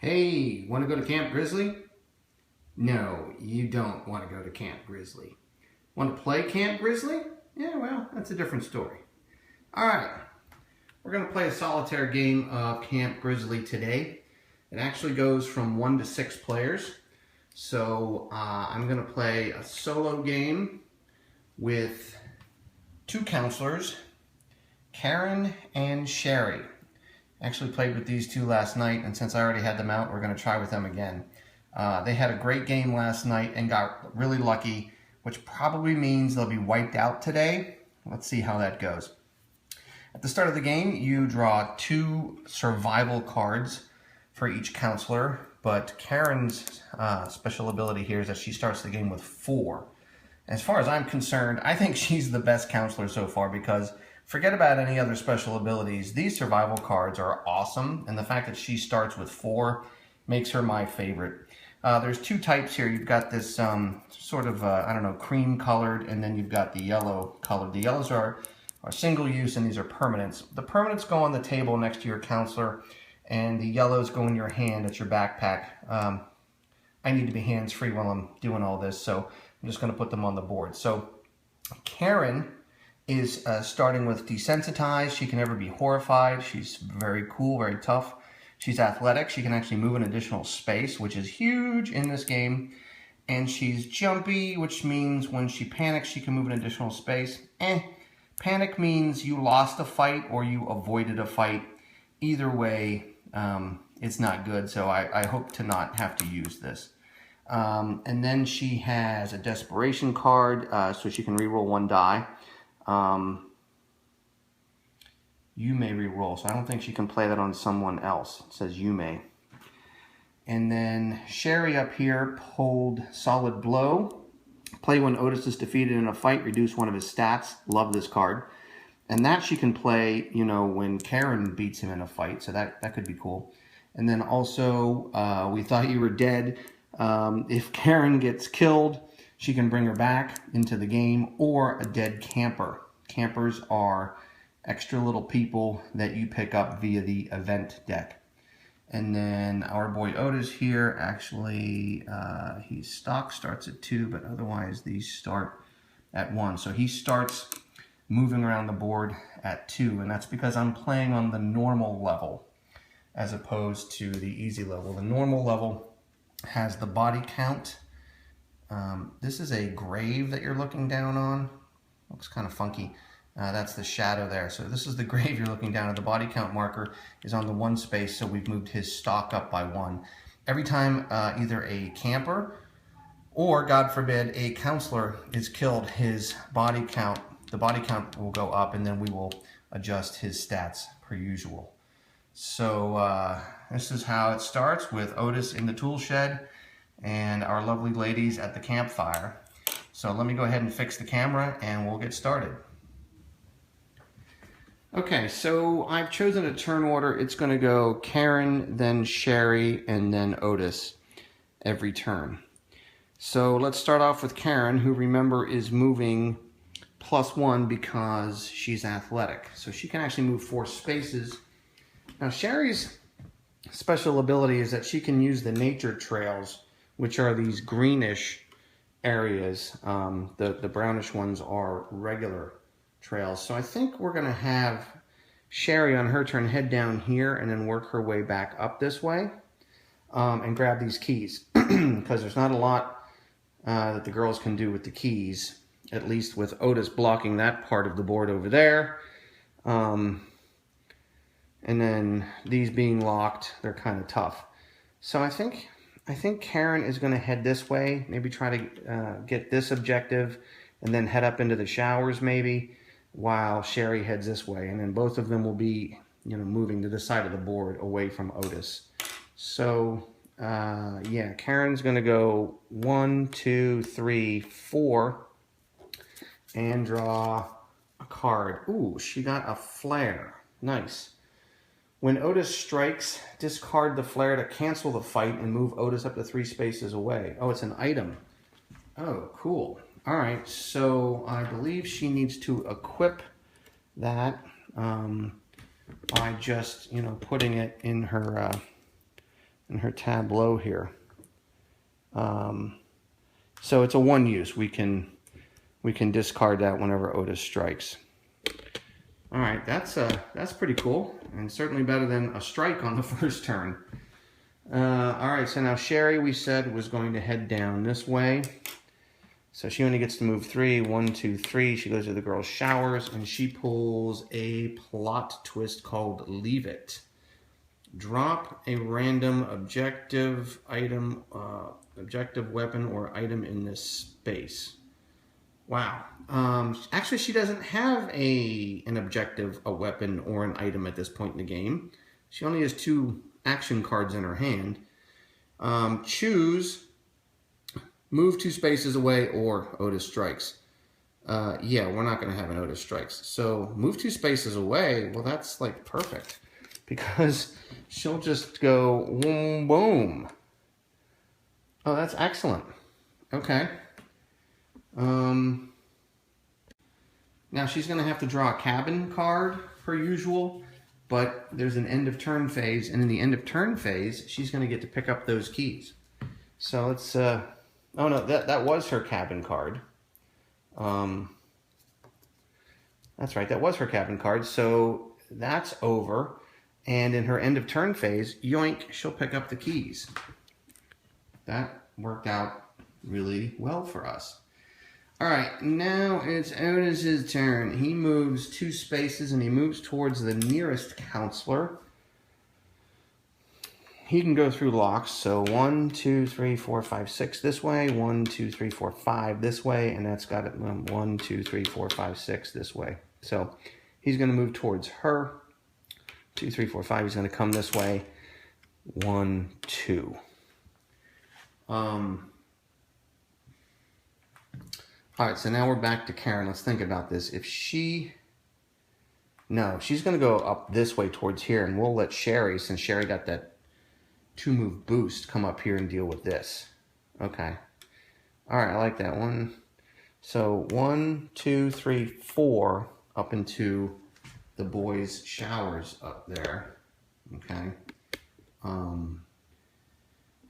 Hey, want to go to Camp Grizzly? No, you don't want to go to Camp Grizzly. Want to play Camp Grizzly? Yeah, well, that's a different story. All right, we're going to play a solitaire game of Camp Grizzly today. It actually goes from 1 to 6 players. So I'm going to play a solo game with 2 counselors, Karen and Sherry. Actually played with these 2 last night, and since I already had them out, we're going to try with them again. They had a great game last night and got really lucky, which probably means they'll be wiped out today. Let's see how that goes. At the start of the game, you draw 2 survival cards for each counselor, but Karen's special ability here is that she starts the game with 4. As far as I'm concerned, I think she's the best counselor so far because forget about any other special abilities. These survival cards are awesome, and the fact that she starts with 4 makes her my favorite. There's 2 types here. You've got this sort of, I don't know, cream colored, and then you've got the yellow colored. The yellows are single use, and these are permanents. The permanents go on the table next to your counselor, and the yellows go in your hand at your backpack. I need to be hands-free while I'm doing all this, so I'm just going to put them on the board. So Karen is starting with desensitized. She can never be horrified. She's very cool, very tough. She's athletic. She can actually move an additional space, which is huge in this game. And she's jumpy, which means when she panics, she can move an additional space. Panic means you lost a fight or you avoided a fight. Either way, it's not good, so I hope to not have to use this. And then she has a desperation card, so she can reroll 1 die. You may re-roll, so I don't think she can play that on someone else. It says you may. And then Sherry up here pulled Solid Blow. Play when Otis is defeated in a fight, reduce 1 of his stats. Love this card. And that she can play, you know, when Karen beats him in a fight, so that could be cool. And then also, we thought you were dead. If Karen gets killed, she can bring her back into the game, or a dead camper. Campers are extra little people that you pick up via the event deck. And then our boy Otis here, actually, his stock starts at 2, but otherwise these start at 1. So he starts moving around the board at 2, and that's because I'm playing on the normal level as opposed to the easy level. The normal level has the body count. This is a grave that you're looking down on. Looks kind of funky. That's the shadow there. So this is the grave you're looking down at. The body count marker is on the 1 space, so we've moved his stock up by 1. Every time either a camper or, God forbid, a counselor is killed, his body count, the body count will go up, and then we will adjust his stats per usual. So this is how it starts with Otis in the tool shed and our lovely ladies at the campfire. So let me go ahead and fix the camera and we'll get started. Okay, so I've chosen a turn order. It's going to go Karen, then Sherry, and then Otis every turn. So let's start off with Karen, who, remember, is moving +1 because she's athletic. So she can actually move 4 spaces. Now, Sherry's special ability is that she can use the nature trails, which are these greenish areas. The brownish ones are regular trails. So I think we're going to have Sherry on her turn head down here and then work her way back up this way and grab these keys because there's not a lot that the girls can do with the keys, at least with Otis blocking that part of the board over there. And then these being locked, they're kind of tough. So I think Karen is going to head this way, maybe try to get this objective and then head up into the showers maybe, while Sherry heads this way. And then both of them will be, you know, moving to the side of the board away from Otis. So, yeah, Karen's going to go 1, 2, 3, 4 and draw a card. Ooh, she got a flare. Nice. When Otis strikes, discard the flare to cancel the fight and move Otis up to 3 spaces away. Oh, it's an item. Oh, cool. All right, so I believe she needs to equip that by just, you know, putting it in her in her tableau here. So it's a one use. We can discard that whenever Otis strikes. All right, that's pretty cool, and certainly better than a strike on the first turn. All right, so now Sherry, we said, was going to head down this way. So she only gets to move 3. 1, 2, 3. She goes to the girls' showers, and she pulls a plot twist called Leave It. Drop a random objective item, objective weapon or item in this space. Wow. Actually, she doesn't have an objective, a weapon, or an item at this point in the game. She only has 2 action cards in her hand. Choose, move 2 spaces away, or Otis strikes. Yeah, we're not going to have an Otis strikes. So move 2 spaces away, well, that's like perfect. Because she'll just go boom, boom. Oh, that's excellent. Okay. Now she's going to have to draw a cabin card per usual, but there's an end of turn phase, and in the end of turn phase, she's going to get to pick up those keys. So let's, oh no, that was her cabin card. That's right, that was her cabin card, so that's over. And in her end of turn phase, yoink, she'll pick up the keys. That worked out really well for us. All right, now it's Otis's turn. He moves 2 spaces and he moves towards the nearest counselor. He can go through locks, so 1, 2, 3, 4, 5, 6 this way, 1, 2, 3, 4, 5 this way, and that's got it 1, 2, 3, 4, 5, 6 this way. So he's going to move towards her. 2, 3, 4, 5. He's going to come this way. 1, 2. All right, so now we're back to Karen. Let's think about this. If she... No, she's going to go up this way towards here, and we'll let Sherry, since Sherry got that 2-move boost, come up here and deal with this. Okay. All right, I like that one. So 1, 2, 3, 4 up into the boys' showers up there. Okay.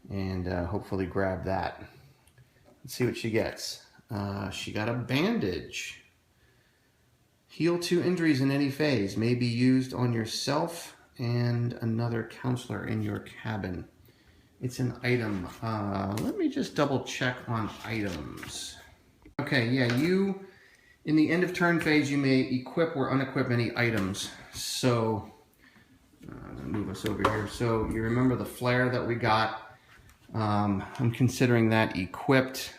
And hopefully grab that. Let's see what she gets. She got a bandage. Heal 2 injuries in any phase. May be used on yourself and another counselor in your cabin. It's an item. Let me just double check on items. Okay, yeah, in the end of turn phase, you may equip or unequip any items. So, I'm going to move us over here. So, you remember the flare that we got? I'm considering that equipped,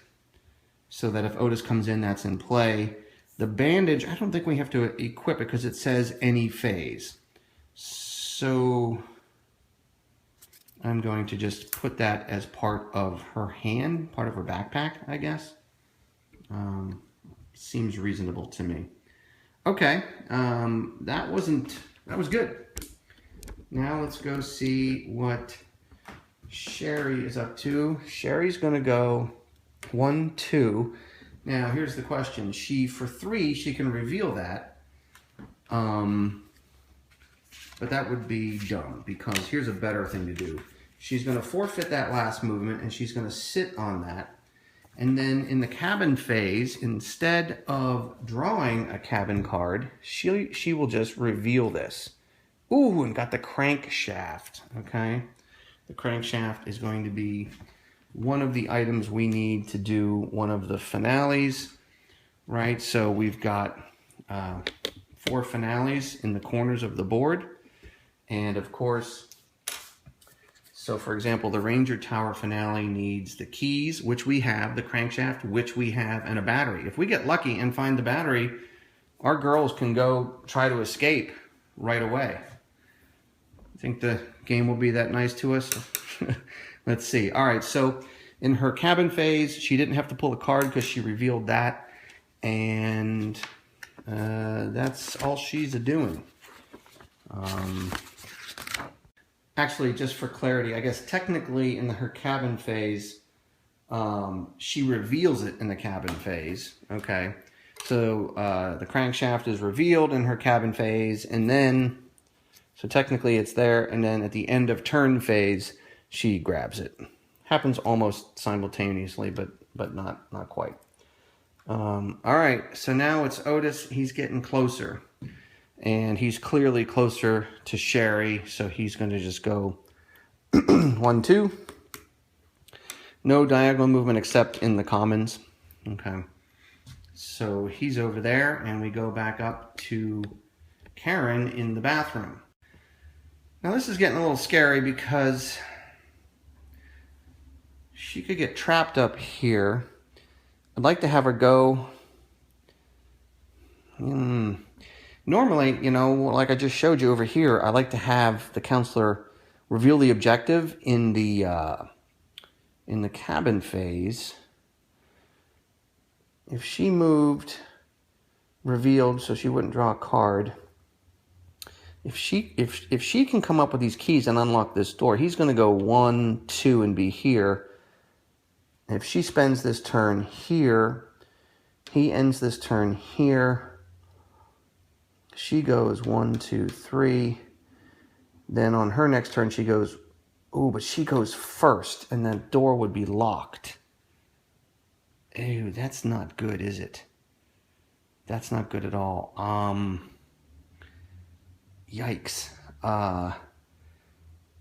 so that if Otis comes in, that's in play. The bandage, I don't think we have to equip it because it says any phase. So I'm going to just put that as part of her hand, part of her backpack, I guess. Seems reasonable to me. Okay, that was good. Now let's go see what Sherry is up to. Sherry's gonna go 1, 2. Now here's the question. For 3, she can reveal that. But that would be dumb, because here's a better thing to do. She's gonna forfeit that last movement, and she's gonna sit on that. And then in the cabin phase, instead of drawing a cabin card, she will just reveal this. Ooh, and got the crankshaft, okay? The crankshaft is going to be one of the items we need to do one of the finales, right? So we've got 4 finales in the corners of the board. And of course, so for example, the Ranger Tower finale needs the keys, which we have, the crankshaft, which we have, and a battery. If we get lucky and find the battery, our girls can go try to escape right away. I think the game will be that nice to us. Let's see. All right, so in her cabin phase, she didn't have to pull a card because she revealed that. And that's all she's doing. Actually, just for clarity, I guess technically in her cabin phase, she reveals it in the cabin phase. Okay, so the crankshaft is revealed in her cabin phase, and then, so technically it's there, and then at the end of turn phase, she grabs it. Happens almost simultaneously, but not quite. All right, so now it's Otis. He's getting closer, and he's clearly closer to Sherry, so he's going to just go 1, 2. No diagonal movement except in the commons. Okay. So he's over there, and we go back up to Karen in the bathroom. Now this is getting a little scary because she could get trapped up here. I'd like to have her go. Normally, you know, like I just showed you over here, I like to have the counselor reveal the objective in the cabin phase. If she moved, revealed, so she wouldn't draw a card. If she can come up with these keys and unlock this door, he's going to go 1, 2, and be here. If she spends this turn here, he ends this turn here. She goes 1, 2, 3. Then on her next turn, she goes, ooh, but she goes first, and that door would be locked. Ew, that's not good, is it? That's not good at all. Yikes.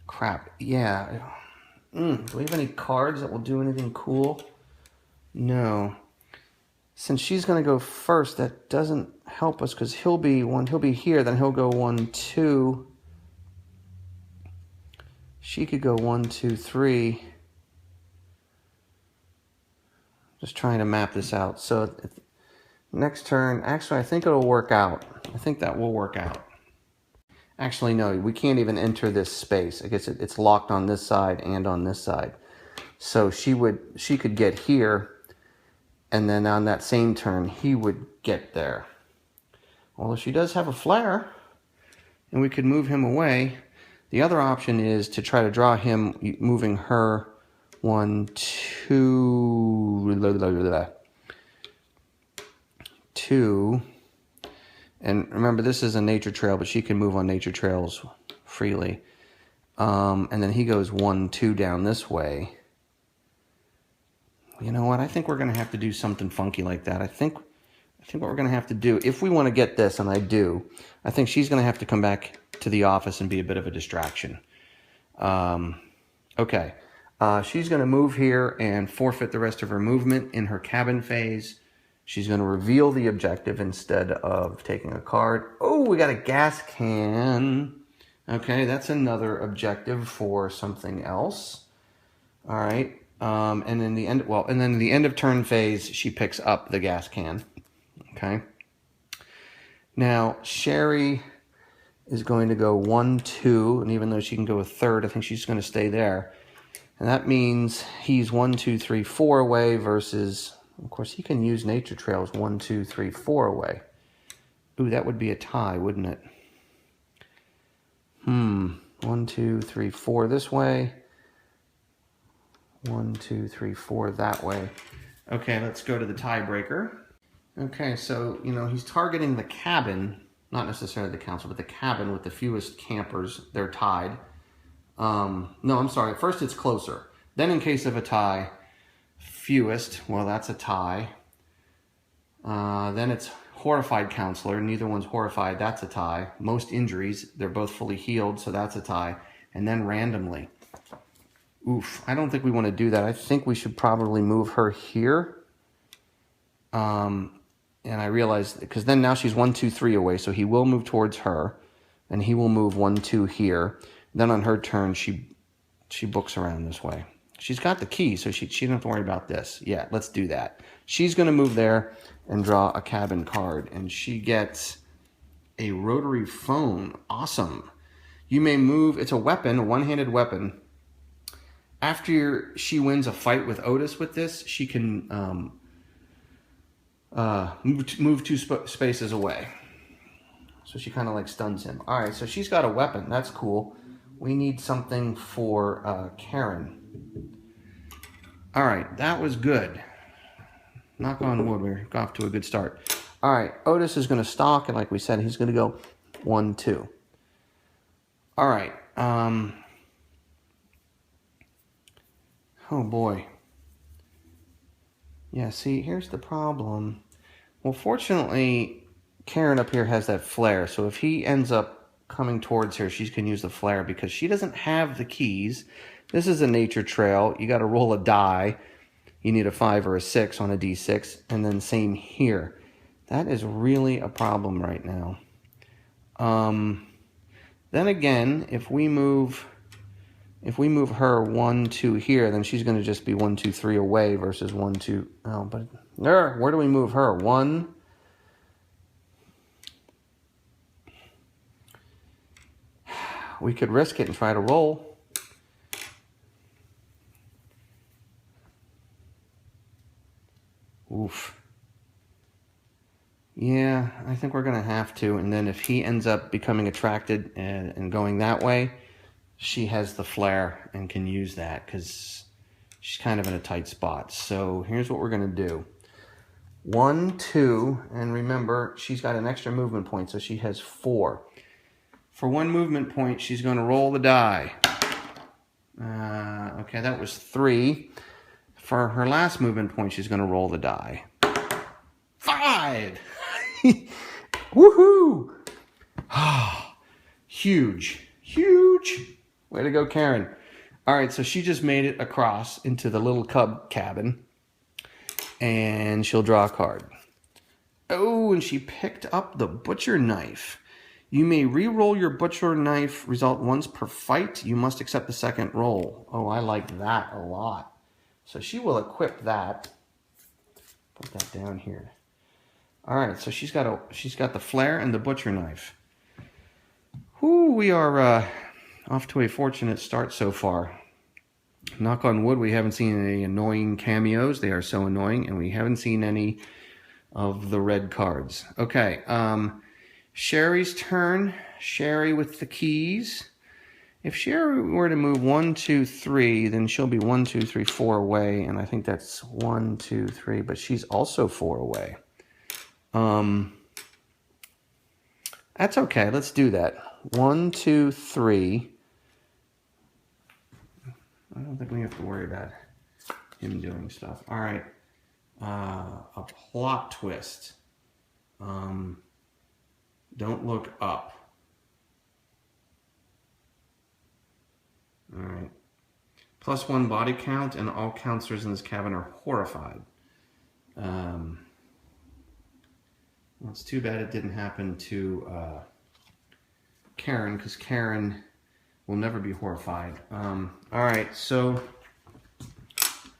Crap. Yeah. Do we have any cards that will do anything cool? No. Since she's going to go first, that doesn't help us because he'll be here, then he'll go 1, 2. She could go 1, 2, 3. Just trying to map this out. So next turn, actually, I think it'll work out. I think that will work out. Actually, no, we can't even enter this space. I guess it's locked on this side and on this side. So she could get here, and then on that same turn, he would get there. Although she does have a flare, and we could move him away. The other option is to try to draw him, moving her 1, 2, 2. And remember, this is a nature trail, but she can move on nature trails freely. And then he goes 1, 2 down this way. You know what? I think we're going to have to do something funky like that. I think what we're going to have to do, if we want to get this, and I do, I think she's going to have to come back to the office and be a bit of a distraction. Okay. She's going to move here and forfeit the rest of her movement in her cabin phase. She's going to reveal the objective instead of taking a card. Oh, we got a gas can. Okay, that's another objective for something else. All right. And then the end of turn phase, she picks up the gas can. Okay. Now, Sherry is going to go 1, 2, and even though she can go a third, I think she's going to stay there. And that means he's 1, 2, 3, 4 away versus, of course, he can use nature trails 1, 2, 3, 4 away. Ooh, that would be a tie, wouldn't it? 1, 2, 3, 4 this way. 1, 2, 3, 4 that way. Okay, let's go to the tiebreaker. Okay, so, you know, he's targeting the cabin, not necessarily the council, but the cabin with the fewest campers. They're tied. No, I'm sorry. First it's closer. Then in case of a tie, fewest, well, that's a tie. Then it's horrified counselor. Neither one's horrified. That's a tie. Most injuries, they're both fully healed, so that's a tie. And then randomly. Oof, I don't think we want to do that. I think we should probably move her here. And I realized, because then now she's 1, 2, 3 away, so he will move towards her, and he will move 1, 2 here. Then on her turn, she books around this way. She's got the key, so she doesn't have to worry about this. Yeah, let's do that. She's going to move there and draw a cabin card, and she gets a rotary phone. Awesome. You may move. It's a weapon, a one-handed weapon. After she wins a fight with Otis with this, she can move 2 spaces away. So she kind of like stuns him. All right, so she's got a weapon. That's cool. We need something for Karen. All right, that was good. Knock on wood, we're off to a good start. All right, Otis is going to stalk, and like we said, he's going to go 1, 2. All right. Oh boy. Yeah, see, here's the problem. Well, fortunately, Karen up here has that flare, so if he ends up coming towards her, she can use the flare because she doesn't have the keys. This is a nature trail. You got to roll a die. You need a 5 or a 6 on a d6, and then same here. That is really a problem right now. Then again, if we move her 1, 2 here, then she's going to just be 1, 2, 3 away versus 1, 2. Oh, but where do we move her? 1. We could risk it and try to roll. Oof. Yeah, I think we're going to have to. And then if he ends up becoming attracted and going that way, she has the flare and can use that because she's kind of in a tight spot. So here's what we're going to do. 1, 2, and remember, she's got an extra movement point, so she has 4. For 1 movement point, she's going to roll the die. Okay, that was 3. For her last movement point, she's going to roll the die. 5! Woohoo! Huge. Huge. Way to go, Karen. All right, so she just made it across into the little cub cabin. And she'll draw a card. Oh, and she picked up the butcher knife. You may re-roll your butcher knife result once per fight. You must accept the second roll. Oh, I like that a lot. So she will equip that. Put that down here. All right, so she's got the flare and the butcher knife. Whoo, we are off to a fortunate start so far. Knock on wood, we haven't seen any annoying cameos. They are so annoying, and we haven't seen any of the red cards. Okay, Sherry's turn. Sherry with the keys. If Sherry were to move 1, 2, 3, then she'll be 1, 2, 3, 4 away, and I think that's 1, 2, 3, but she's also 4 away. That's okay. Let's do that. 1, 2, 3. I don't think we have to worry about him doing stuff. All right. A plot twist. Don't look up. All right. +1 body count, and all counselors in this cabin are horrified. Well, it's too bad it didn't happen to Karen, because Karen will never be horrified. All right, so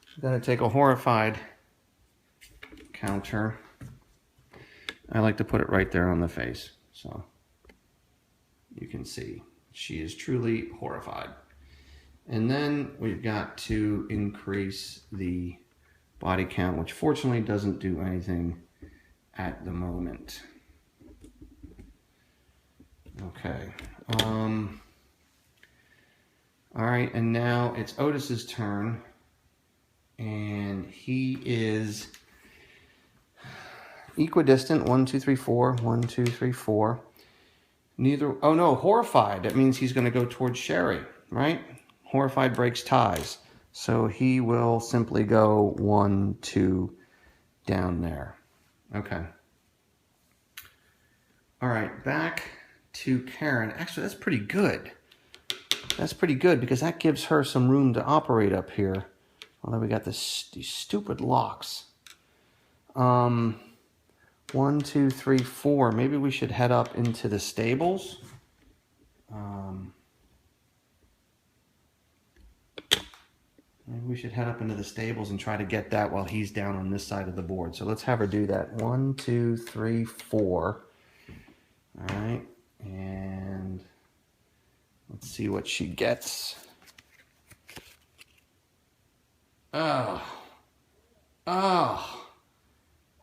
she's got to take a horrified counter. I like to put it right there on the face, so you can see she is truly horrified. And then we've got to increase the body count, which fortunately doesn't do anything at the moment. Okay. All right, and now it's Otis's turn, and he is equidistant. 1, 2, 3, 4. 1, 2, 3, 4. Neither. Oh no, horrified. That means he's going to go towards Sherry, right? Horrified breaks ties, so he will simply go 1, 2 down there. Okay. All right, back to Karen. Actually, that's pretty good. That's pretty good because that gives her some room to operate up here. Although we got these stupid locks. 1, 2, 3, 4. Maybe we should head up into the stables. Maybe we should head up into the stables and try to get that while he's down on this side of the board. So let's have her do that. 1, 2, 3, 4. All right, and let's see what she gets. Oh,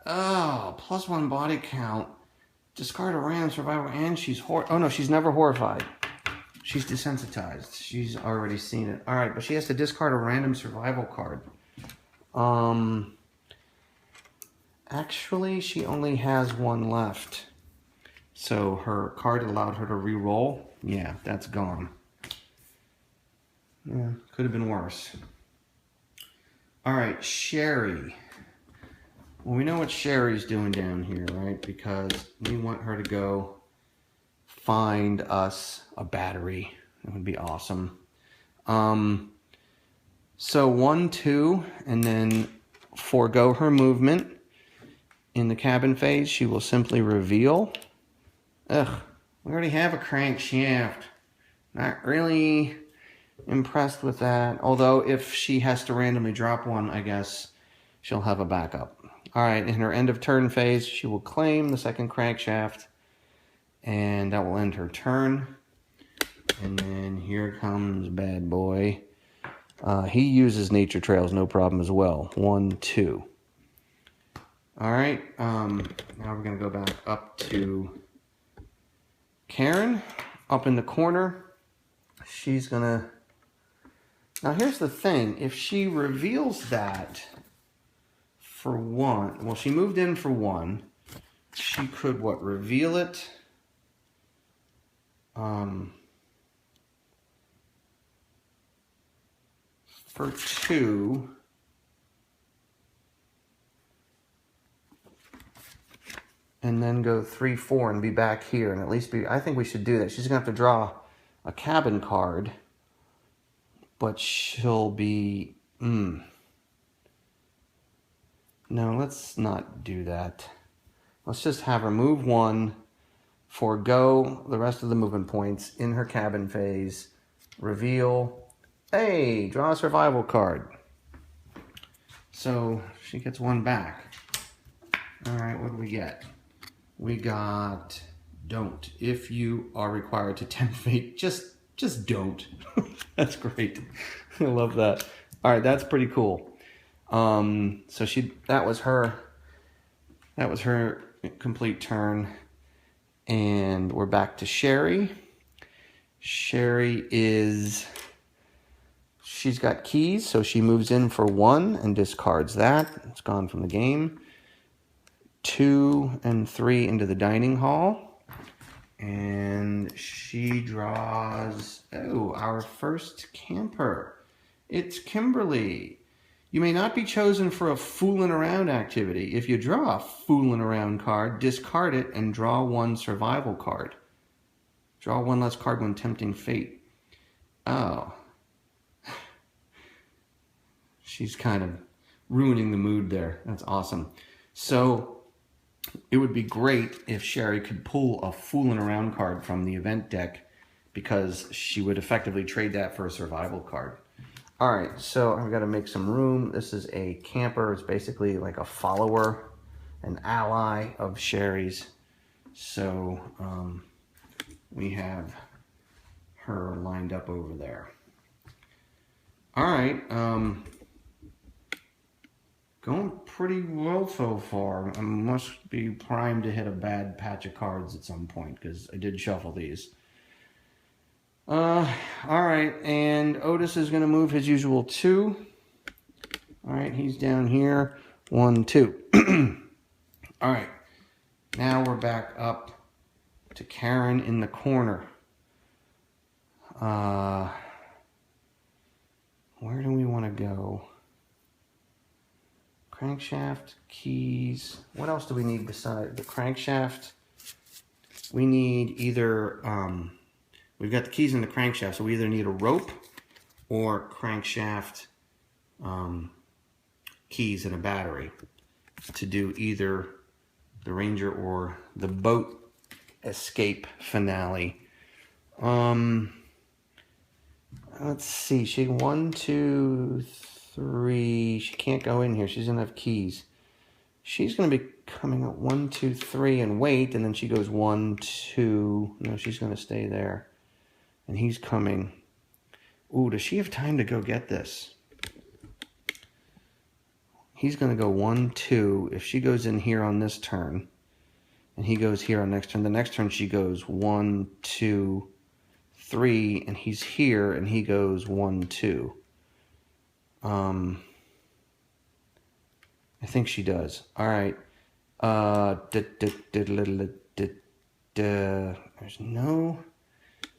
+1 body count. Discard a random survival, and she's oh no, she's never horrified. She's desensitized. She's already seen it. All right, but she has to discard a random survival card. Actually, she only has 1 left. So her card allowed her to re-roll. Yeah, that's gone. Yeah, could have been worse. All right, Sherry. Well, we know what Sherry's doing down here, right? Because we want her to go find us a battery. That would be awesome. So 1, 2, and then forego her movement. In the cabin phase, she will simply reveal. Ugh, we already have a crankshaft. Not really impressed with that. Although if she has to randomly drop one, I guess she'll have a backup. All right, in her end of turn phase, she will claim the second crankshaft, and that will end her turn. And then here comes bad boy. He uses nature trails, no problem as well. 1, 2. All right, now we're gonna go back up to Karen, up in the corner. She's gonna, now here's the thing, if she reveals that for 1, well, she moved in for 1, she could, what, reveal it? For 2, and then go 3, 4 and be back here, and at least be, I think we should do that. She's gonna have to draw a cabin card, but she'll be, no, let's not do that. Let's just have her move 1, forego the rest of the movement points in her cabin phase, reveal, hey, draw a survival card. So she gets 1 back. All right, what do we get? We got don't. If you are required to tempt fate, just don't. That's great. I love that. All right, that's pretty cool. So that was her complete turn. And we're back to Sherry. Sherry she's got keys, so she moves in for 1 and discards that. It's gone from the game. 2 and 3 into the dining hall. And she draws, our first camper. It's Kimberly. You may not be chosen for a fooling around activity. If you draw a fooling around card, discard it and draw 1 survival card. Draw 1 less card when tempting fate. Oh. She's kind of ruining the mood there. That's awesome. So it would be great if Sherry could pull a fooling around card from the event deck, because she would effectively trade that for a survival card. All right, so I've got to make some room. This is a camper. It's basically like a follower, an ally of Sherry's. So we have her lined up over there. All right, going pretty well so far. I must be primed to hit a bad patch of cards at some point, because I did shuffle these. All right, and Otis is going to move his usual 2. All right, he's down here. 1, 2. All right, now we're back up to Karen in the corner. Where do we want to go? Crankshaft, keys. What else do we need besides the crankshaft? We need either, we've got the keys in the crankshaft, so we either need a rope or crankshaft keys and a battery to do either the Ranger or the boat escape finale. Let's see, she 1, 2, 3. She can't go in here. She's gonna have keys. She's gonna be coming up 1, 2, 3 and wait, and then she goes 1, 2. No, she's gonna stay there. And he's coming. Ooh, does she have time to go get this? He's gonna go 1, 2. If she goes in here on this turn, and he goes here on next turn, the next turn she goes 1, 2, 3, and he's here, and he goes 1, 2. I think she does. All right. There's no...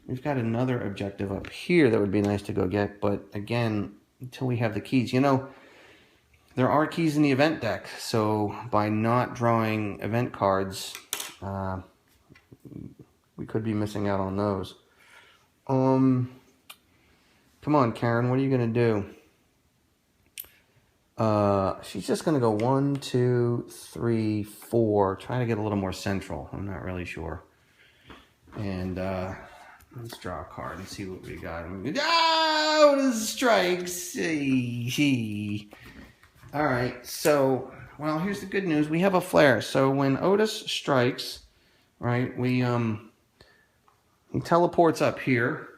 We've got another objective up here that would be nice to go get, but again, until we have the keys. You know, there are keys in the event deck, so by not drawing event cards, we could be missing out on those. Come on, Karen, what are you going to do? She's just going to go 1, 2, 3, 4. Try to get a little more central. I'm not really sure. And let's draw a card and see what we got. Oh, the strikes. All right, so, well, here's the good news. We have a flare. So when Otis strikes, right, he teleports up here.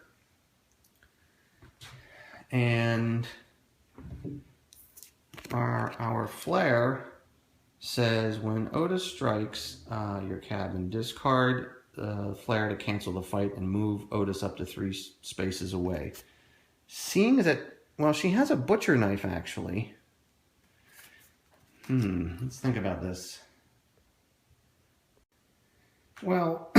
And our flare says when Otis strikes your cabin, discard the flare to cancel the fight and move Otis up to 3 spaces away. Seeing that, well, she has a butcher knife actually. Let's think about this. Well,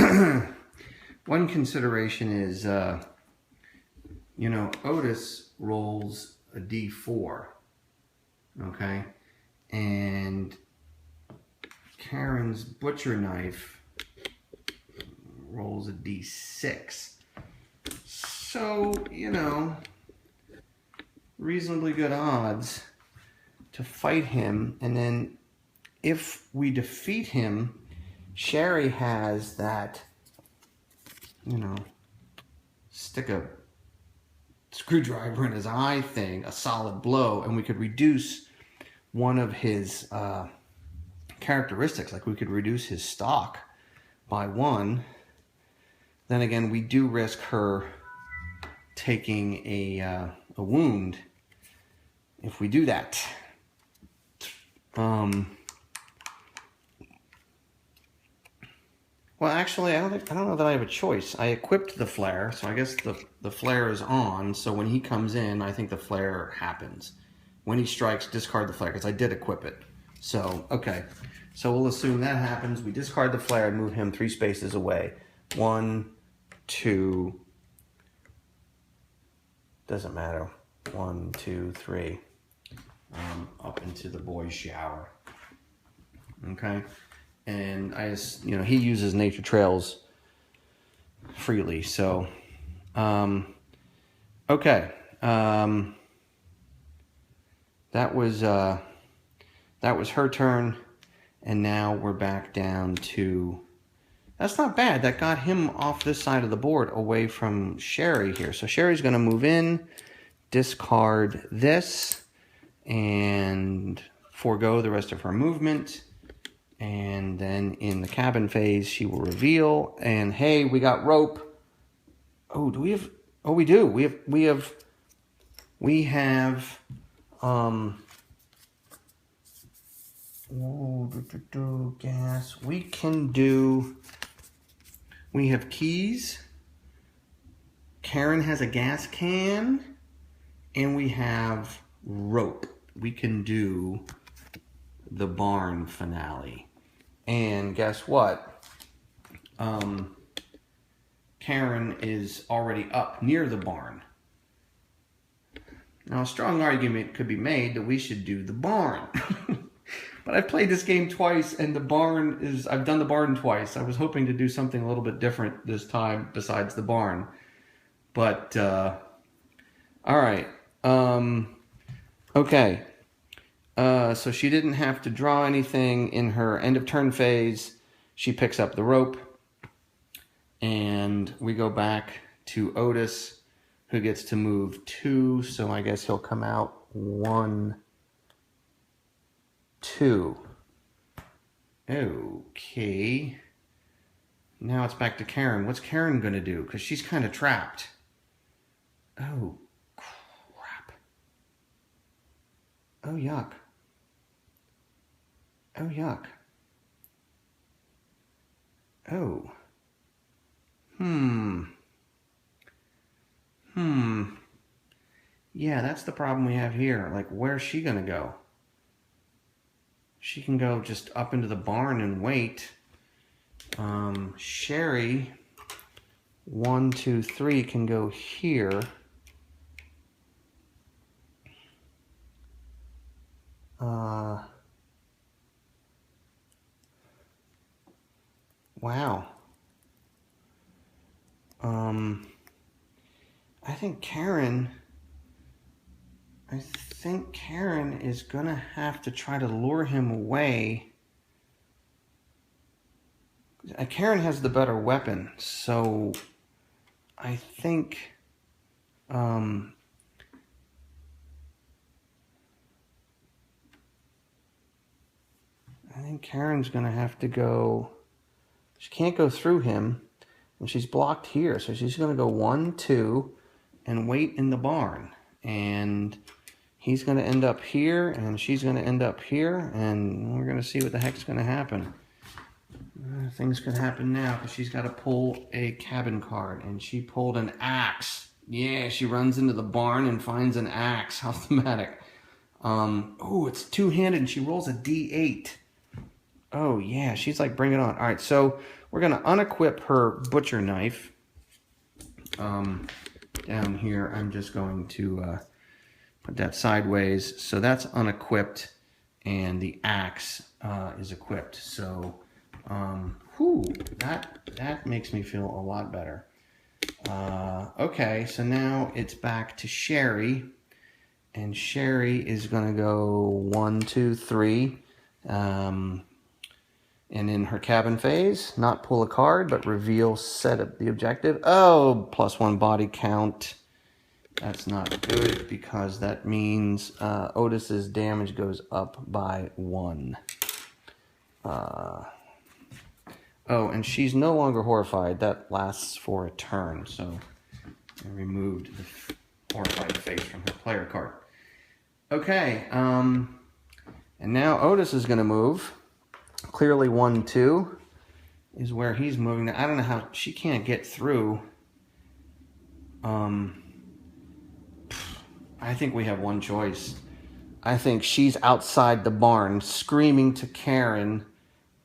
one consideration is, you know, Otis rolls a D4, okay? And Karen's butcher knife rolls a D6. So, you know, reasonably good odds to fight him. And then if we defeat him, Sherry has that, you know, stick a screwdriver in his eye thing, a solid blow, and we could reduce one of his characteristics, like we could reduce his stock by 1. Then again, we do risk her taking a wound if we do that. Well, actually, I don't know that I have a choice. I equipped the flare, so I guess the flare is on. So when he comes in, I think the flare happens. When he strikes, discard the flare, because I did equip it. So, okay. So we'll assume that happens. We discard the flare and move him 3 spaces away. 1, 2. Doesn't matter. 1, 2, 3. Up into the boys' shower. Okay. And you know, he uses nature trails freely. So, okay. That was her turn, and now we're back down to. That's not bad. That got him off this side of the board, away from Sherry here. So Sherry's going to move in, discard this, and forego the rest of her movement. And then in the cabin phase, she will reveal. And hey, we got rope. Oh, do we have? Oh, we do. We have. Gas. We can do. We have keys. Karen has a gas can, and we have rope. We can do the barn finale. And guess what? Karen is already up near the barn. Now, a strong argument could be made that we should do the barn. But I've played this game twice, and I've done the barn twice. I was hoping to do something a little bit different this time besides the barn. But, all right. Okay. So she didn't have to draw anything in her end of turn phase. She picks up the rope, and we go back to Otis, who gets to move 2. So I guess he'll come out 1, 2. Okay. Now it's back to Karen. What's Karen going to do? Because she's kind of trapped. Oh, crap. Oh, yuck. Oh, yuck. Oh. Yeah, that's the problem we have here. Like, where's she going to go? She can go just up into the barn and wait. Sherry, 1, 2, 3 can go here. wow. I think Karen is going to have to try to lure him away. Karen has the better weapon, so I think Karen's going to have to go. She can't go through him, and she's blocked here, so she's going to go 1, 2, and wait in the barn. And he's going to end up here, and she's going to end up here, and we're going to see what the heck's going to happen. Things could happen now, because she's got to pull a cabin card, and she pulled an axe. Yeah, she runs into the barn and finds an axe. How thematic. Oh, it's two-handed, and she rolls a D8. Oh, yeah, she's like, bring it on. All right, so we're going to unequip her butcher knife. Down here, I'm just going to put that sideways. So that's unequipped, and the axe is equipped. So, that makes me feel a lot better. Okay, so now it's back to Sherry, and Sherry is going to go 1, 2, 3. And in her cabin phase, not pull a card, but reveal set of the objective. Oh, +1 body count. That's not good because that means Otis's damage goes up by 1. Oh, and she's no longer horrified. That lasts for a turn, so I removed the horrified face from her player card. Okay, and now Otis is going to move. Clearly 1, 2 is where he's moving. I don't know how she can't get through. I think we have one choice. I think she's outside the barn screaming to Karen,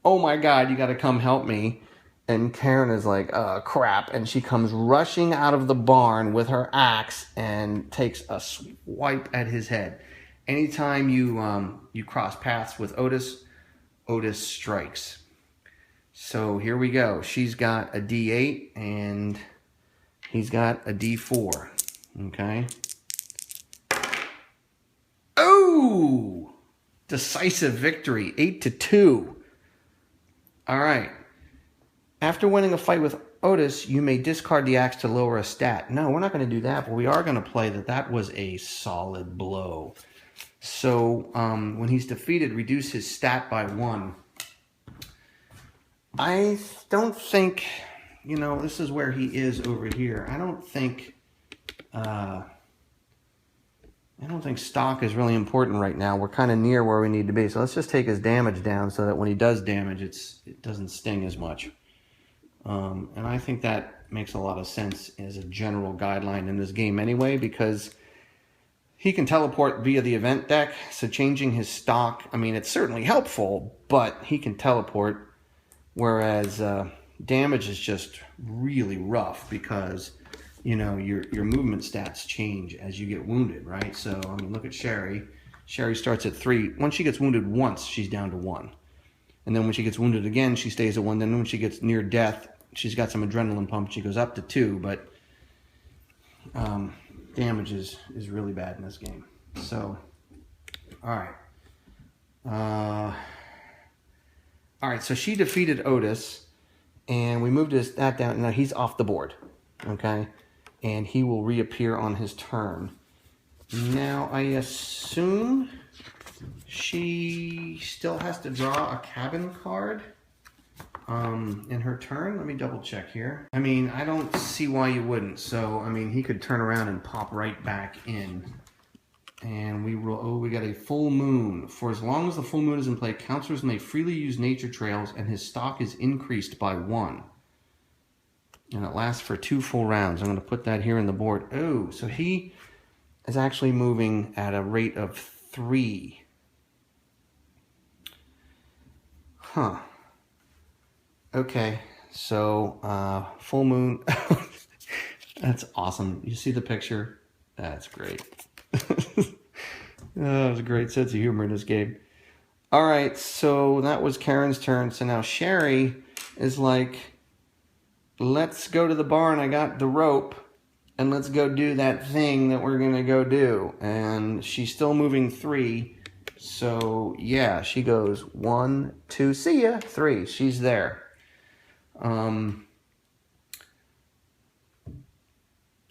oh my God, you got to come help me. And Karen is like, crap. And she comes rushing out of the barn with her axe and takes a swipe at his head. Anytime you cross paths with Otis strikes. So here we go. She's got a D8 and he's got a D4. Okay. Oh! Decisive victory. 8-2. All right. After winning a fight with Otis, you may discard the axe to lower a stat. No, we're not going to do that, but we are going to play that was a solid blow. So when he's defeated, reduce his stat by 1. I don't think, this is where he is over here. I don't think stock is really important right now. We're kind of near where we need to be. So let's just take his damage down so that when he does damage, it doesn't sting as much. And I think that makes a lot of sense as a general guideline in this game anyway, because he can teleport via the event deck, so changing his stock, I mean, it's certainly helpful, but he can teleport, whereas damage is just really rough because, your movement stats change as you get wounded, right? So, I mean, look at Sherry. Sherry starts at 3. Once she gets wounded once, she's down to 1. And then when she gets wounded again, she stays at 1. Then when she gets near death, she's got some adrenaline pump. She goes up to 2, but damage is really bad in this game. So, all right, so she defeated Otis, and we moved that down. Now he's off the board, okay? And he will reappear on his turn. Now, I assume she still has to draw a cabin card in her turn. Let me double check here. I mean, I don't see why you wouldn't. So, I mean, he could turn around and pop right back in. And we got a full moon. For as long as the full moon is in play, counselors may freely use nature trails, and his stock is increased by 1. And it lasts for 2 full rounds. I'm going to put that here in the board. Oh, so he is actually moving at a rate of 3. Huh. Okay, so full moon. That's awesome. You see the picture? That's great. There's a great sense of humor in this game. All right, so that was Karen's turn. So now Sherry is like, let's go to the barn, I got the rope, and let's go do that thing that we're gonna go do. And she's still moving 3. So yeah, she goes 1, 2, see ya, 3. She's there.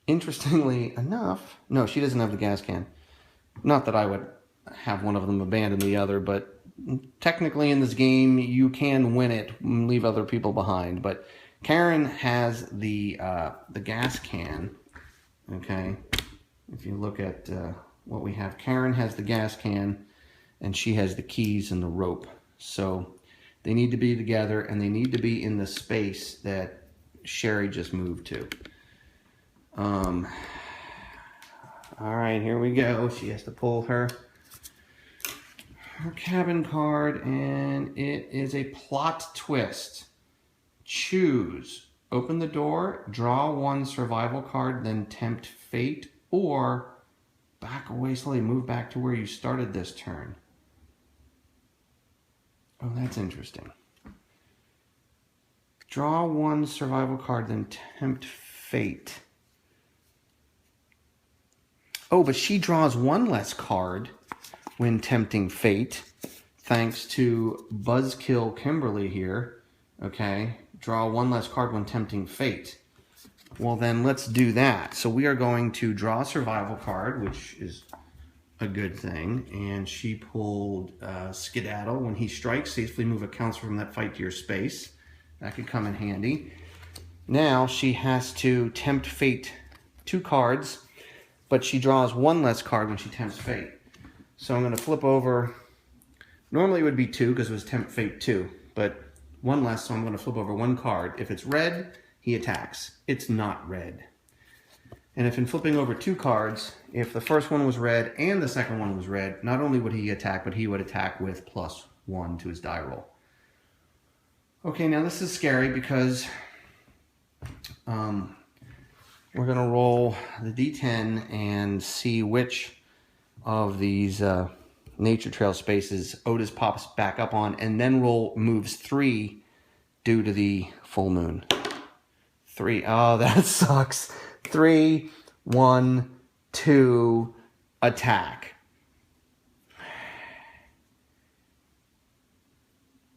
Interestingly enough, no, she doesn't have the gas can. Not that I would have one of them abandon the other, but technically in this game you can win it and leave other people behind. But Karen has the gas can. Okay, if you look at what we have, Karen has the gas can, and she has the keys and the rope. So they need to be together, and they need to be in the space that Sherry just moved to. All right, here we go. She has to pull her cabin card, and it is a plot twist. Choose. Open the door, draw 1 survival card, then tempt fate, or back away slowly, move back to where you started this turn. Oh, that's interesting. Draw 1 survival card, then tempt fate. Oh, but she draws 1 less card when tempting fate, thanks to Buzzkill Kimberly here. Okay, draw 1 less card when tempting fate. Well, then let's do that. So we are going to draw a survival card, which is a good thing. And she pulled Skedaddle. When he strikes, safely move a counselor from that fight to your space. That could come in handy. Now she has to tempt fate 2 cards, but she draws 1 less card when she tempts fate. So I'm going to flip over. Normally it would be 2 because it was tempt fate 2, but 1 less, so I'm going to flip over 1 card. If it's red, he attacks. It's not red. And if in flipping over 2 cards, if the first one was red and the second one was red, not only would he attack, but he would attack with +1 to his die roll. Okay, now this is scary because we're going to roll the D10 and see which of these nature trail spaces Otis pops back up on, and then roll moves 3 due to the full moon. 3. Oh, that sucks. 3, 1, 2, attack.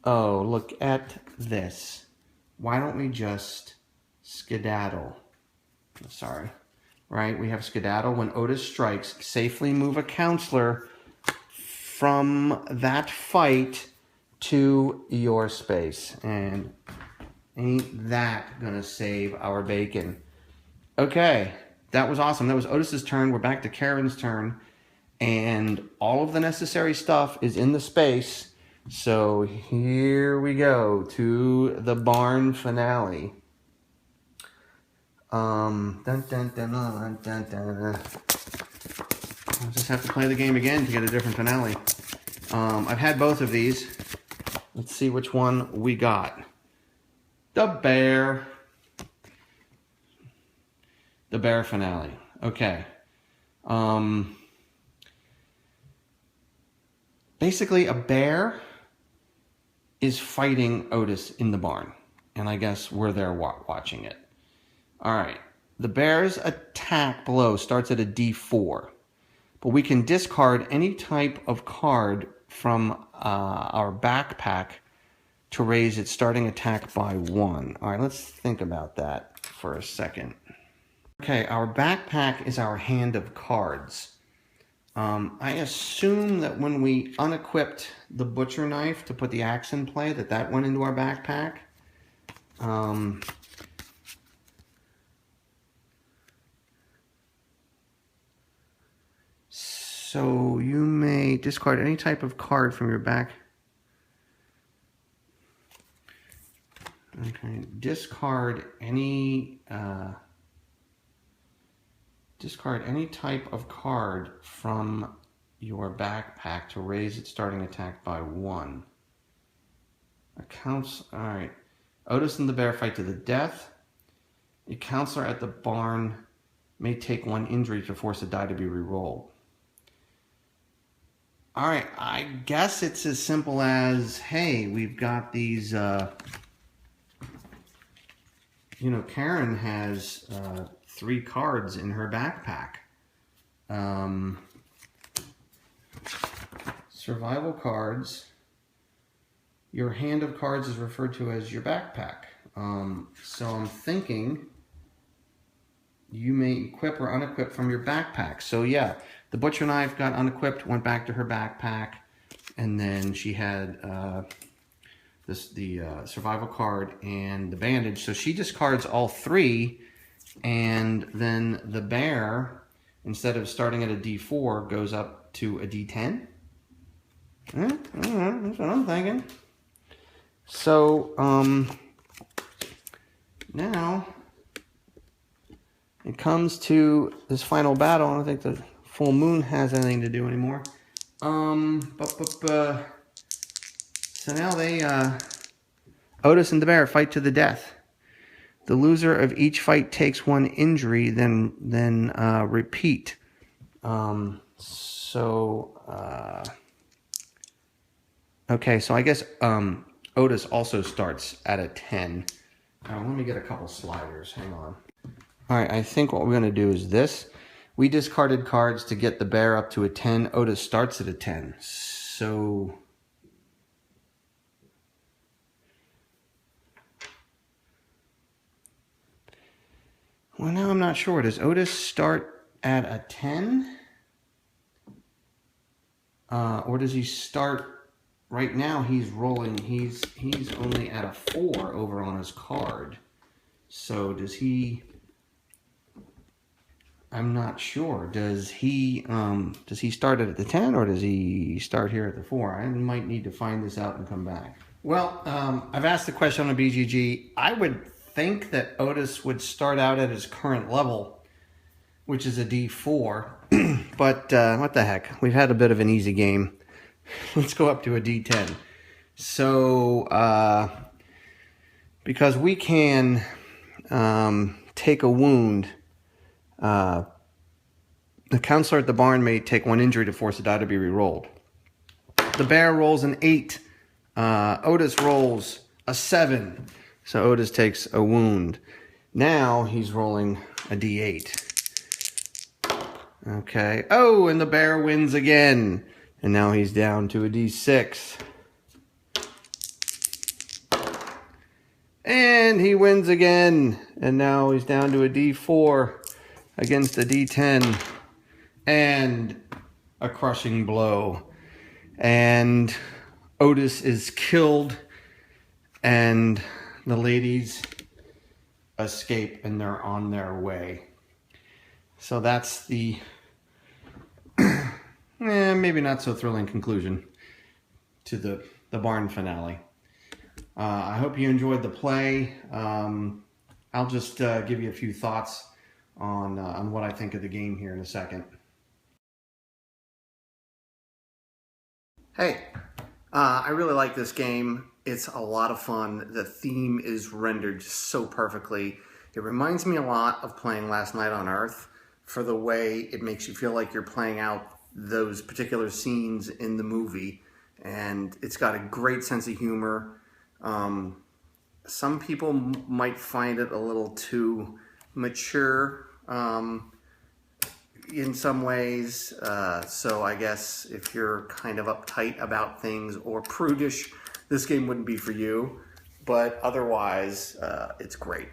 Oh, look at this. Why don't we just skedaddle? Sorry. Right, we have skedaddle. When Otis strikes, safely move a counselor from that fight to your space. And ain't that gonna save our bacon? Okay, that was awesome. That was Otis's turn. We're back to Karen's turn. And all of the necessary stuff is in the space. So here we go to the barn finale. Dun, dun, dun, dun, dun, dun. I'll just have to play the game again to get a different finale. I've had both of these. Let's see which one we got. The bear. The bear finale. Okay. Basically, a bear is fighting Otis in the barn. And I guess we're there watching it. All right. The bear's attack blow starts at a D4. But we can discard any type of card from our backpack to raise its starting attack by 1. All right, let's think about that for a second. Okay, our backpack is our hand of cards. I assume that when we unequipped the butcher knife to put the axe in play, that went into our backpack. So you may discard any type of card from your back. Okay, discard any type of card from your backpack to raise its starting attack by 1. All right. Otis and the bear fight to the death. A counselor at the barn may take 1 injury to force a die to be re-rolled. All right, I guess it's as simple as, hey, we've got these you know, Karen has 3 cards in her backpack. Survival cards. Your hand of cards is referred to as your backpack. So I'm thinking you may equip or unequip from your backpack. So yeah, the butcher knife got unequipped, went back to her backpack, and then she had the survival card and the bandage. So she discards all 3, and then the bear, instead of starting at a D4, goes up to a D10. That's what I'm thinking. So now it comes to this final battle. I don't think the full moon has anything to do anymore. So now they Otis and the bear fight to the death. The loser of each fight takes 1 injury, then repeat. Okay, so I guess Otis also starts at a 10. Let me get a couple sliders. Hang on. All right, I think what we're going to do is this. We discarded cards to get the bear up to a 10. Otis starts at a 10. So well, now I'm not sure. Does Otis start at a 10? Or does he start... Right now he's rolling, he's only at a 4 over on his card. So does he... I'm not sure. Does he start at the 10 or does he start here at the 4? I might need to find this out and come back. Well, I've asked the question on BGG. I would think that Otis would start out at his current level, which is a D4. But what the heck? We've had a bit of an easy game. Let's go up to a D10. So, because we can take a wound, the counselor at the barn may take 1 injury to force a die to be re-rolled. The bear rolls an 8. Otis rolls a 7. So Otis takes a wound. Now he's rolling a D8. Okay. Oh, and the bear wins again. And now he's down to a D6. And he wins again. And now he's down to a D4 against a D10. And a crushing blow. And Otis is killed. And the ladies escape and they're on their way. So that's the... maybe not so thrilling conclusion to the barn finale. I hope you enjoyed the play. I'll just give you a few thoughts on what I think of the game here in a second. Hey, I really like this game. It's a lot of fun. The theme is rendered so perfectly. It reminds me a lot of playing Last Night on Earth for the way it makes you feel like you're playing out those particular scenes in the movie, and it's got a great sense of humor. Some people might find it a little too mature in some ways, so I guess if you're kind of uptight about things or prudish, this game wouldn't be for you, but otherwise it's great.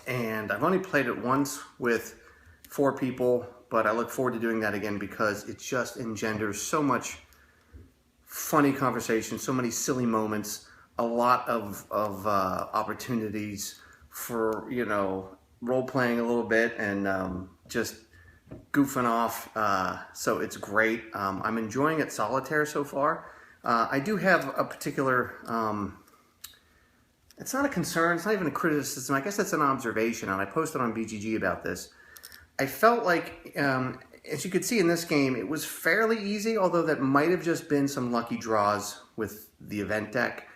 And I've only played it once with 4 people, but I look forward to doing that again because it just engenders so much funny conversation, so many silly moments, a lot of opportunities for, you know, role-playing a little bit and just goofing off. So it's great. I'm enjoying it solitaire so far. I do have a particular... it's not a concern, it's not even a criticism, I guess it's an observation, and I posted on BGG about this. I felt like, as you could see in this game, it was fairly easy, although that might have just been some lucky draws with the event deck.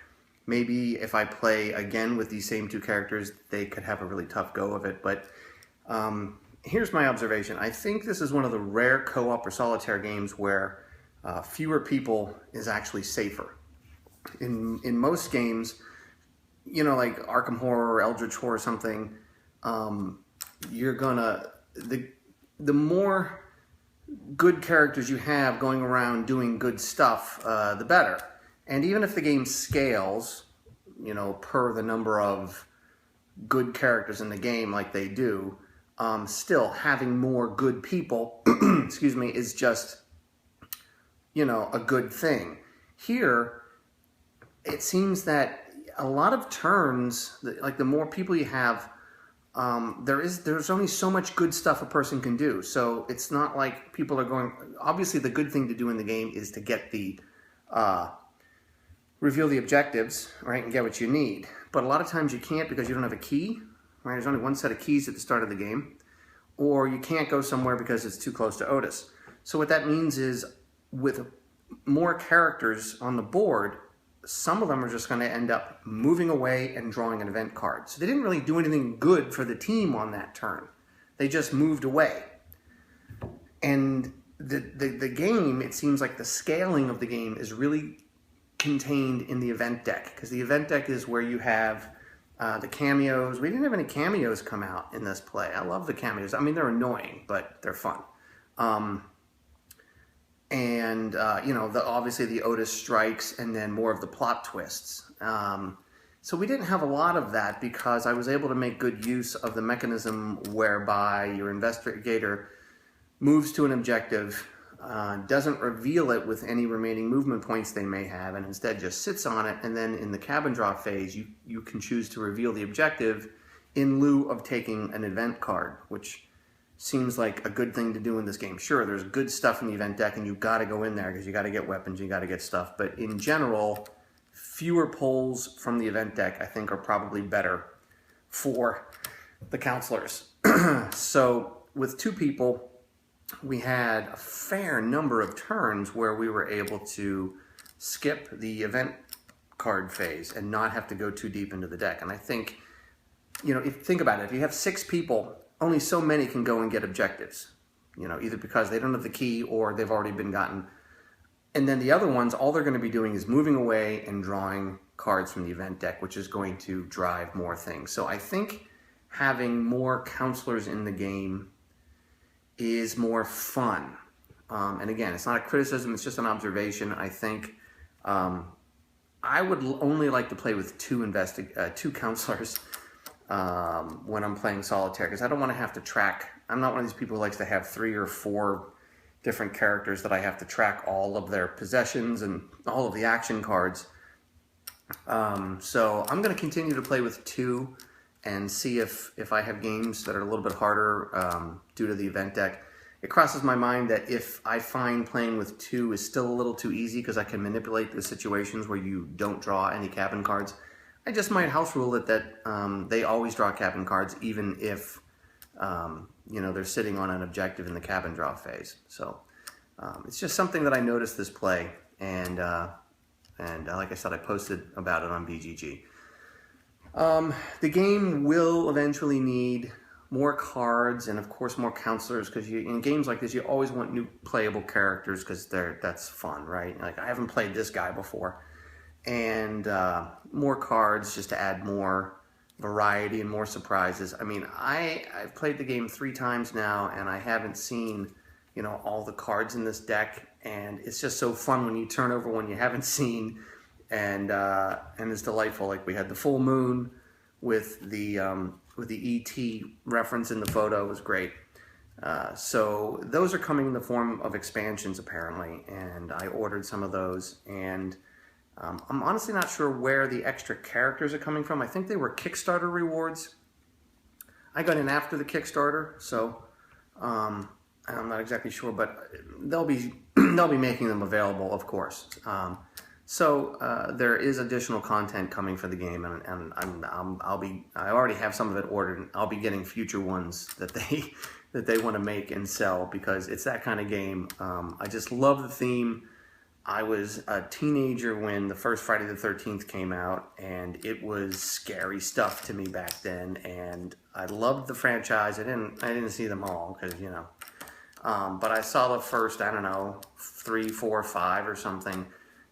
Maybe if I play again with these same 2 characters, they could have a really tough go of it. But here's my observation. I think this is one of the rare co-op or solitaire games where fewer people is actually safer. In most games, you know, like Arkham Horror or Eldritch Horror or something, you're gonna, the more good characters you have going around doing good stuff, the better. And even if the game scales, you know, per the number of good characters in the game like they do, still having more good people, excuse me, is just, you know, a good thing. Here, it seems that a lot of turns, like the more people you have, there's only so much good stuff a person can do. So it's not like people are going, obviously the good thing to do in the game is to get the, reveal the objectives, right, and get what you need. But a lot of times you can't because you don't have a key, right? There's only one set of keys at the start of the game. Or you can't go somewhere because it's too close to Otis. So what that means is with more characters on the board, some of them are just going to end up moving away and drawing an event card. So they didn't really do anything good for the team on that turn. They just moved away. And the game, it seems like the scaling of the game is really contained in the event deck, because the event deck is where you have the cameos. We didn't have any cameos come out in this play. I love the cameos. I mean, they're annoying, but they're fun. You know, obviously the Otis strikes and then more of the plot twists. So we didn't have a lot of that because I was able to make good use of the mechanism whereby your investigator moves to an objective, doesn't reveal it with any remaining movement points they may have, and instead just sits on it, and then in the cabin draw phase you can choose to reveal the objective in lieu of taking an event card, which seems like a good thing to do in this game. Sure, there's good stuff in the event deck and you've got to go in there because you got to get weapons, you got to get stuff, but in general, fewer pulls from the event deck I think are probably better for the counselors. So with two people, we had a fair number of turns where we were able to skip the event card phase and not have to go too deep into the deck. And I think, you know, if you think about it, if you have 6 people, only so many can go and get objectives, you know, either because they don't have the key or they've already been gotten. And then the other ones, all they're going to be doing is moving away and drawing cards from the event deck, which is going to drive more things. So I think having more counselors in the game is more fun. And again, it's not a criticism, it's just an observation. I think I would only like to play with two counselors when I'm playing solitaire, because I don't want to have to track. I'm not one of these people who likes to have 3 or 4 different characters that I have to track all of their possessions and all of the action cards. So I'm going to continue to play with 2 and see if I have games that are a little bit harder due to the event deck. It crosses my mind that if I find playing with 2 is still a little too easy because I can manipulate the situations where you don't draw any cabin cards, I just might house rule it that they always draw cabin cards even if you know, they're sitting on an objective in the cabin draw phase. So it's just something that I noticed this play, and like I said, I posted about it on BGG. The game will eventually need more cards and of course more counselors, because in games like this you always want new playable characters because that's fun, right? Like, I haven't played this guy before, and more cards just to add more variety and more surprises. I mean, I've played the game 3 times now and I haven't seen, you know, all the cards in this deck, and it's just so fun when you turn over one you haven't seen, and it's delightful. Like, we had the full moon with the ET reference in the photo. It was great. So those are coming in the form of expansions apparently, and I ordered some of those, and I'm honestly not sure where the extra characters are coming from. I think they were Kickstarter rewards. I got in after the Kickstarter, so I'm not exactly sure, but they'll be making them available, of course. So there is additional content coming for the game, and I already have some of it ordered, and I'll be getting future ones that they want to make and sell, because it's that kind of game. I just love the theme. I was a teenager when the first Friday the 13th came out, and it was scary stuff to me back then, and I loved the franchise. I didn't see them all because, you know, but I saw the first, I don't know, 3, 4, 5 or something,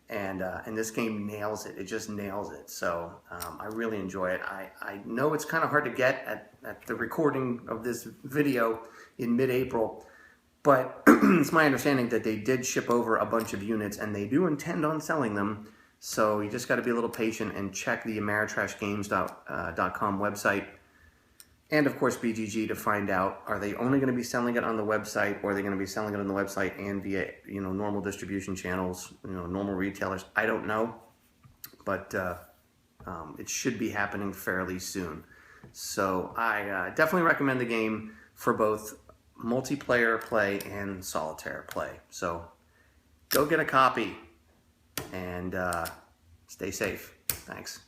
And this game nails it. It just nails it. So I really enjoy it. I know it's kind of hard to get at the recording of this video in mid-April, but it's my understanding that they did ship over a bunch of units, and they do intend on selling them. So you just got to be a little patient and check the ameritrashgames.com website, and of course BGG, to find out, are they only going to be selling it on the website, or are they going to be selling it on the website and via, you know, normal distribution channels, you know, normal retailers? I don't know, but it should be happening fairly soon. So I definitely recommend the game for both multiplayer play and solitaire play. So go get a copy and stay safe. Thanks.